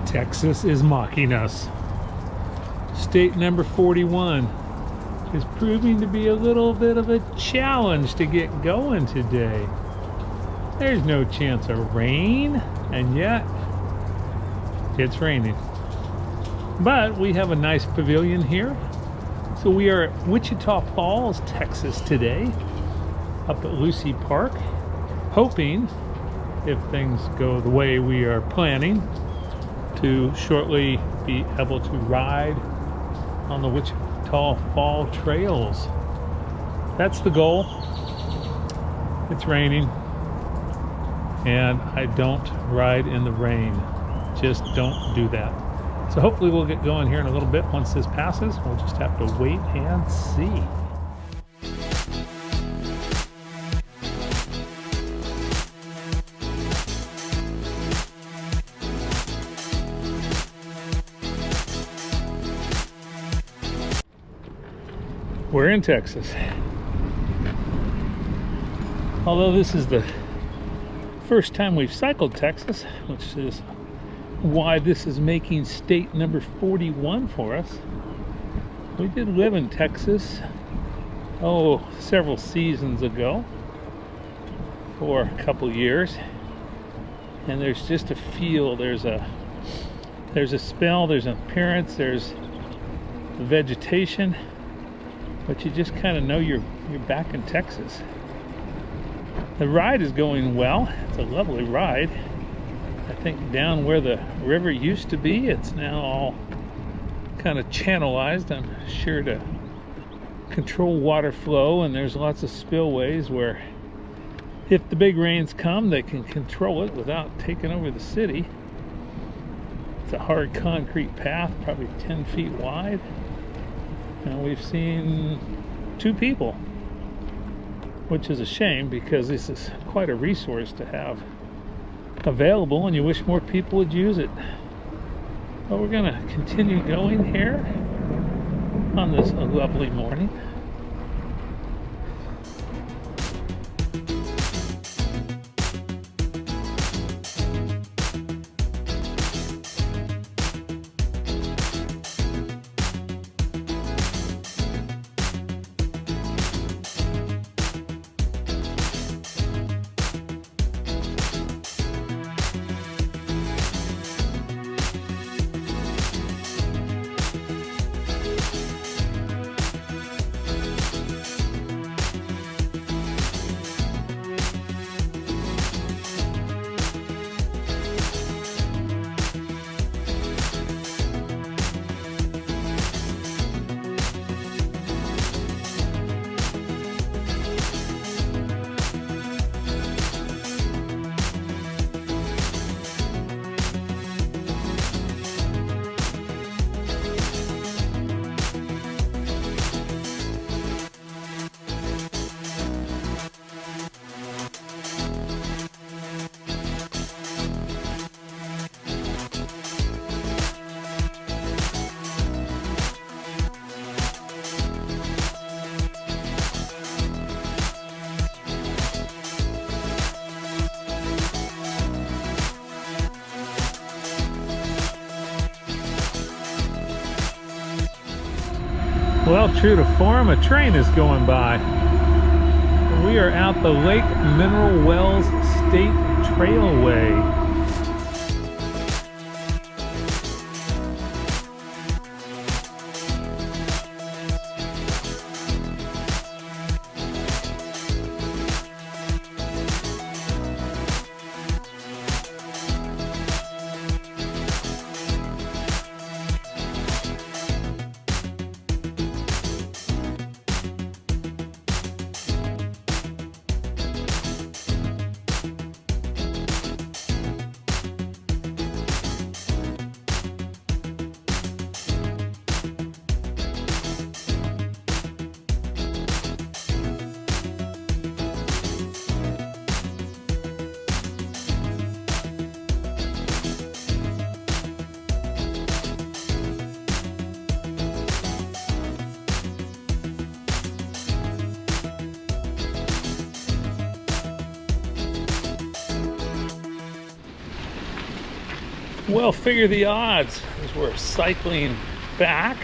Texas is mocking us. State number 41 is proving to be a little bit of a challenge to get going today. There's no chance of rain, and yet it's raining. But we have a nice pavilion here. So we are at Wichita Falls, Texas today, up at Lucy Park, hoping, if things go the way we are planning, to shortly be able to ride on the Wichita Fall trails. That's the goal. It's raining, and I don't ride in the rain. Just don't do that. So hopefully we'll get going here in a little bit. Once this passes, we'll just have to wait and see. We're in Texas. Although this is the first time we've cycled Texas, which is why this is making state number 41 for us. We did live in Texas, several seasons ago for a couple years, and there's just a feel, there's a smell, there's an appearance, there's the vegetation, but you just kind of know you're back in Texas. The ride is going well. It's a lovely ride. I think down where the river used to be, it's now all kind of channelized, I'm sure, to control water flow, and there's lots of spillways where if the big rains come, they can control it without taking over the city. It's a hard concrete path, probably 10 feet wide. And we've seen 2 people, which is a shame because this is quite a resource to have available, and you wish more people would use it. But we're going to continue going here on this lovely morning. Well, true to form, a train is going by. We are out the Lake Mineral Wells State Trailway. Well, figure the odds as we're cycling back.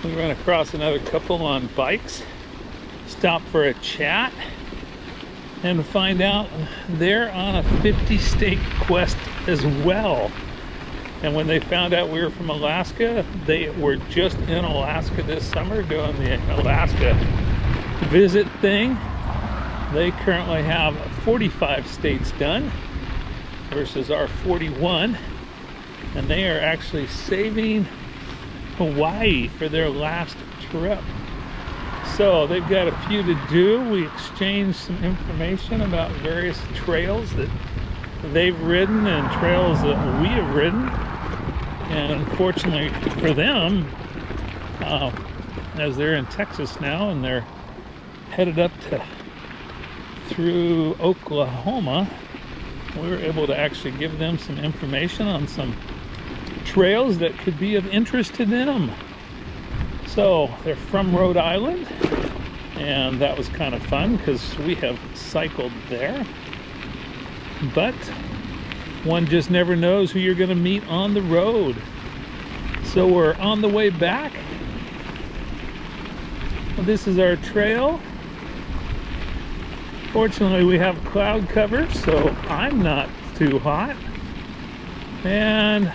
We run across another couple on bikes, stop for a chat, and find out they're on a 50-state quest as well. And when they found out we were from Alaska, they were just in Alaska this summer doing the Alaska visit thing. They currently have 45 states done versus our 41, and they are actually saving Hawaii for their last trip. So they've got a few to do. We exchanged some information about various trails that they've ridden and trails that we have ridden. And unfortunately for them, as they're in Texas now and they're headed up through Oklahoma, we were able to actually give them some information on some trails that could be of interest to them. So they're from Rhode Island, and that was kind of fun because we have cycled there. But one just never knows who you're going to meet on the road. So we're on the way back. This is our trail. Fortunately, we have cloud cover, so I'm not too hot. And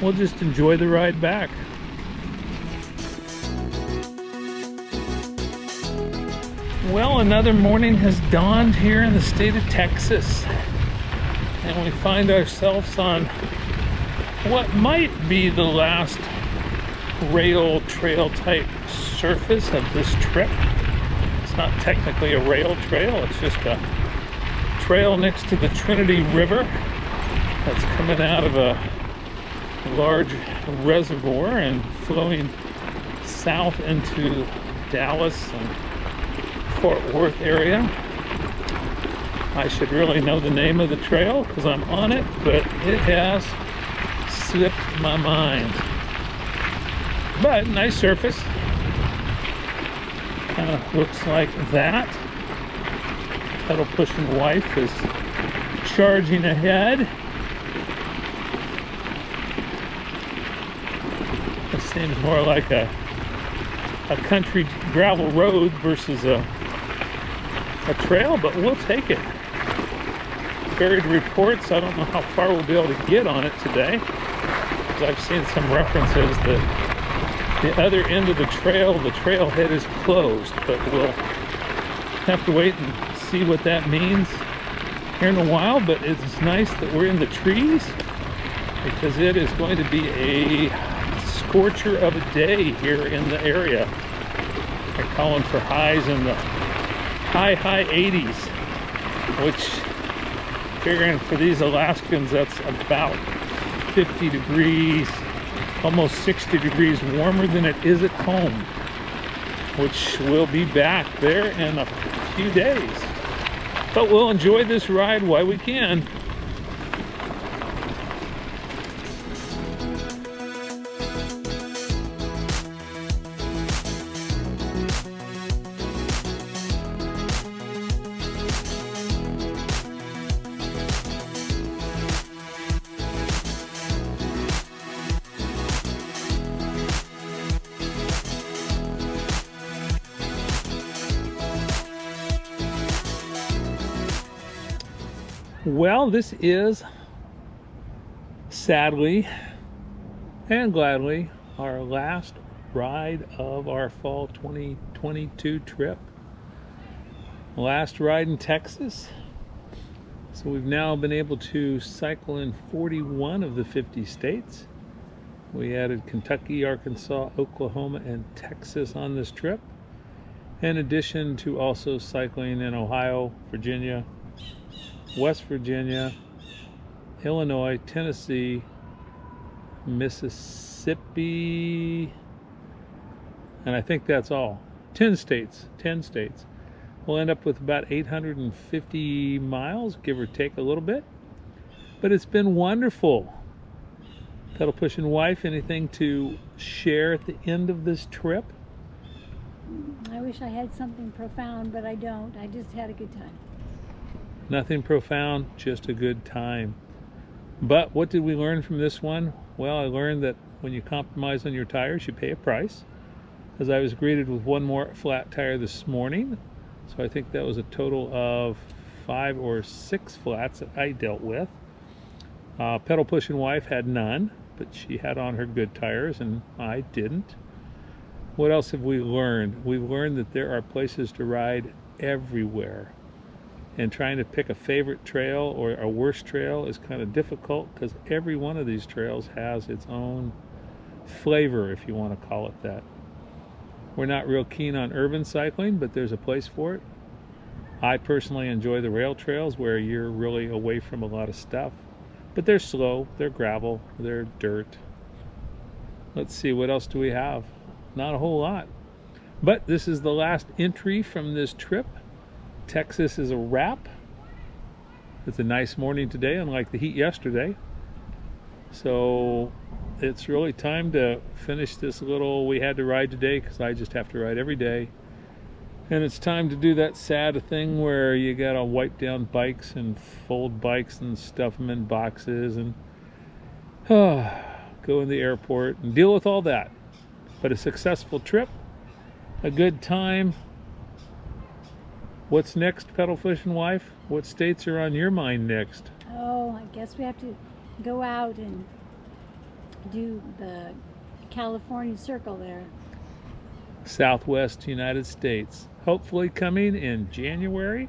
we'll just enjoy the ride back. Well, another morning has dawned here in the state of Texas. And we find ourselves on what might be the last rail trail type surface of this trip. It's not technically a rail trail, it's just a trail next to the Trinity River that's coming out of a large reservoir and flowing south into Dallas and Fort Worth area. I should really know the name of the trail because I'm on it, but it has slipped my mind. But nice surface. Kind of looks like that. Pedal pushing wife is charging ahead. This seems more like a country gravel road versus a trail, but we'll take it. Varied reports. I don't know how far we'll be able to get on it today, because I've seen some references that the other end of the trailhead is closed, but we'll have to wait and see what that means here in a while. But it's nice that we're in the trees, because it is going to be a scorcher of a day here in the area. They're calling for highs in the high 80s, which, figuring for these Alaskans, that's about 50 degrees, almost 60 degrees warmer than it is at home, which will be back there in a few days. But we'll enjoy this ride while we can. Well, this is, sadly and gladly, our last ride of our fall 2022 trip. Last ride in Texas. So we've now been able to cycle in 41 of the 50 states. We added Kentucky, Arkansas, Oklahoma, and Texas on this trip, in addition to also cycling in Ohio, Virginia, West Virginia, Illinois, Tennessee, Mississippi, and I think that's all. 10 states. We'll end up with about 850 miles, give or take a little bit. But it's been wonderful. Pedal pushing wife, anything to share at the end of this trip? I wish I had something profound, but I don't. I just had a good time. Nothing profound, just a good time. But what did we learn from this one? Well, I learned that when you compromise on your tires, you pay a price. As I was greeted with one more flat tire this morning, so I think that was a total of 5 or 6 flats that I dealt with. Pedal pushing wife had none, but she had on her good tires and I didn't. What else have we learned? We've learned that there are places to ride everywhere, and trying to pick a favorite trail or a worst trail is kind of difficult because every one of these trails has its own flavor, if you want to call it that. We're not real keen on urban cycling, but there's a place for it. I personally enjoy the rail trails where you're really away from a lot of stuff, but they're slow, they're gravel, they're dirt. Let's see, what else do we have? Not a whole lot. But this is the last entry from this trip. Texas is a wrap. It's a nice morning today, unlike the heat yesterday. So it's really time to finish this little we had to ride today, because I just have to ride every day. And it's time to do that sad thing where you gotta wipe down bikes and fold bikes and stuff them in boxes and go in the airport and deal with all that. But a successful trip, a good time. What's next, pedal fishing wife? What states are on your mind next? Oh, I guess we have to go out and do the California Circle there. Southwest United States. Hopefully coming in January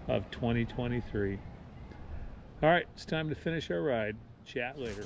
of 2023. All right, it's time to finish our ride. Chat later.